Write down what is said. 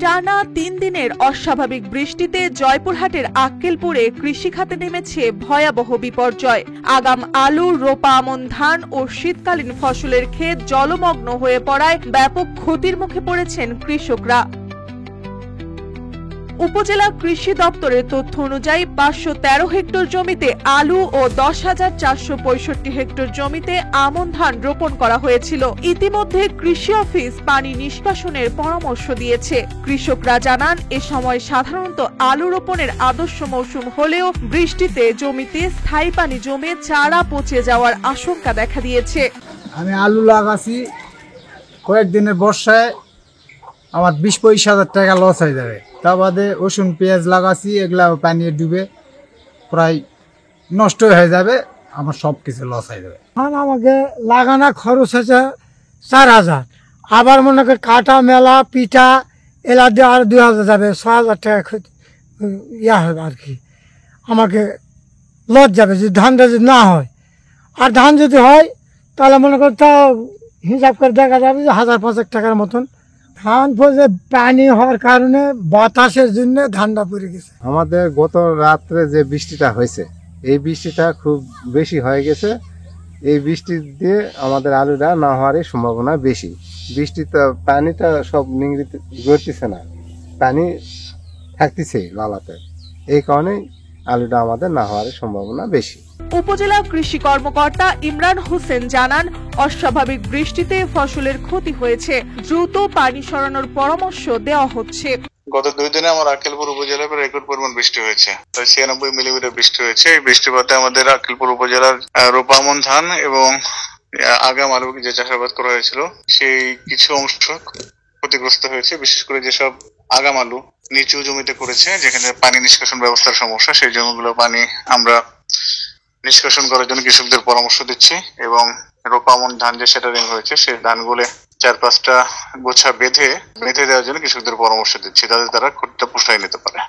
টানা ৩ দিনের অস্বাভাবিক বৃষ্টিতে জয়পুরহাটের আক্কেলপুরে কৃষিখাতে নেমেছে ভয়াবহ বিপর্যয়। আগাম আলু, রোপা আমন ধান ও শীতকালীন ফসলের ক্ষেত জলমগ্ন হয়ে পড়ায় ব্যাপক ক্ষতির মুখে পড়েছেন কৃষকরা। উপজেলা কৃষি দপ্তরের তথ্য অনুযায়ী ৫১৩ হেক্টর জমিতে আলু ও ১০,৪৬৫ হেক্টর জমিতে আমন ধান রোপণ করা হয়েছিল। ইতিমধ্যে কৃষি অফিস পানি নিষ্কাশনের পরামর্শ দিয়েছে। কৃষকরা জানান, এ সময় সাধারণত আলু রোপণের আদর্শ মৌসুম হলেও বৃষ্টিতে জমিতে স্থায়ী পানি জমে চারা পচে যাওয়ার আশঙ্কা দেখা দিয়েছে। আমি আলু লাগাছি, কয়েকদিনের বর্ষায় আমার ২০-২৫ হাজার টাকা লস হয়ে যাবে। তা বাদে রসুন পেঁয়াজ লাগাছি, এগুলা পানি ডুবে প্রায় নষ্ট হয়ে যাবে, আমার সব কিছু লস হয়ে যাবে। আমাকে লাগানো খরচ হয়েছে ৪,০০০, আবার মনে করি কাটা মেলা পিঠা এলা দিয়ে আর ২,০০০ যাবে, ৬,০০০ টাকা ইয়া হবে আর কি। আমাকে লস যাবে যদি ধানটা যদি না হয়। আর ধান যদি হয় তাহলে মনে করি তা হিসাব করে দেখা যাবে যে ১,০০০-৫০০ টাকার মতন। ধান পড়ে পানি হওয়ার কারণে বাতাসের জন্য ধানটা পড়ে গেছে। আমাদের গত রাত্রে যে বৃষ্টিটা হয়েছে, এই বৃষ্টিটা খুব বেশি হয়ে গেছে। এই বৃষ্টি দিয়ে আমাদের আলুটা না হওয়ারই সম্ভাবনা বেশি। বৃষ্টিটা পানিটা সব নিংড়িতে গড়তেছে না, পানি থাকতেছে নালাতে, এই কারণে আলুটা আমাদের না হওয়ার সম্ভাবনা বেশি। উপজেলা কৃষি কর্মকর্তা ইমরান হোসেন জানান, অস্বাভাবিক বৃষ্টিতে ফসলের ক্ষতি হয়েছে, দ্রুত পানি সরানোর পরামর্শ দেওয়া হচ্ছে। গত 2 দিনে আমার আক্কেলপুর উপজেলায় রেকর্ড পরিমাণ বৃষ্টি হয়েছে, 96 মিলিমিটার বৃষ্টি হয়েছে। এই বৃষ্টিপাতে আমাদের আক্কেলপুর উপজেলার রোপা আমন ধান এবং আগাম আলু যে চাষাবাদ করা হয়েছিল সেই কিছু অংশ ক্ষতিগ্রস্ত হয়েছে। বিশেষ করে যেসব আগাম আলু নিচু জমিতে করেছে, যেখানে পানি নিষ্কাশন ব্যবস্থার সমস্যা, সেই জমিগুলো পানি আমরা নিষ্কাশন করার জন্য কৃষকদের পরামর্শ দিচ্ছি এবং রোপা আমন ধান যে সেটারিং হয়েছে সেই ধানগুলো 4-5টা গোছা বেঁধে দেওয়ার জন্য কৃষকদের পরামর্শ দিচ্ছি, যাতে তারা ক্ষতিটা পুষায় নিতে পারে।